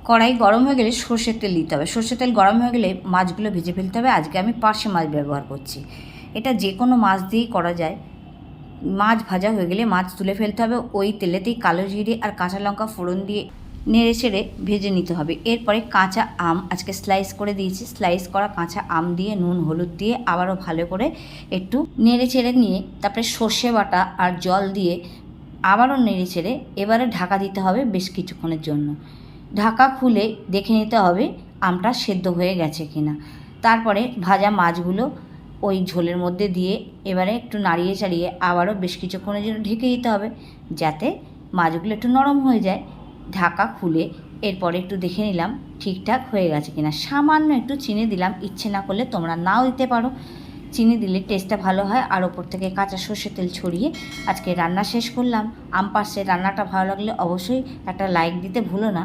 কড়াই গরম হয়ে গেলে সর্ষের তেল দিতে হবে। সর্ষের তেল গরম হয়ে গেলে মাছগুলো ভেজে ফেলতে হবে। আজকে আমি পার্শে মাছ ব্যবহার করছি। এটা যে কোনো মাছ দিয়েই করা যায়। মাছ ভাজা হয়ে গেলে মাছ তুলে ফেলতে হবে। ওই তেলেতেই কালো জিরে আর কাঁচা লঙ্কা ফোড়ন দিয়ে নেড়ে চেড়ে ভেজে নিতে হবে। এরপরে কাঁচা আম আজকে স্লাইস করে দিয়েছি। স্লাইস করা কাঁচা আম দিয়ে নুন হলুদ দিয়ে আবারও ভালো করে একটু নেড়ে চেড়ে নিয়ে তারপরে সর্ষে বাটা আর জল দিয়ে আবারও নেড়ে চেড়ে এবারে ঢাকা দিতে হবে বেশ কিছুক্ষণের জন্য। ঢাকা খুলে দেখে নিতে হবে আমটা সেদ্ধ হয়ে গেছে কিনা। তারপরে ভাজা মাছগুলো ওই ঝোলের মধ্যে দিয়ে এবারে একটু নাড়িয়ে চাড়িয়ে আবারও বেশ কিছুক্ষণের জন্য ঢেকে দিতে হবে, যাতে মাছগুলো একটু নরম হয়ে যায়। ঢাকা খুলে এরপরে একটু দেখে নিলাম ঠিকঠাক হয়ে গেছে কিনা। সামান্য একটু চিনি দিলাম, ইচ্ছে না করলে তোমরা নাও দিতে পারো। চিনি দিলে টেস্টটা ভালো হয়। আর ওপর থেকে কাঁচা সর্ষের তেল ছড়িয়ে আজকে রান্না শেষ করলাম। আম পাশে রান্নাটা ভালো লাগলে অবশ্যই একটা লাইক দিতে ভুলো না।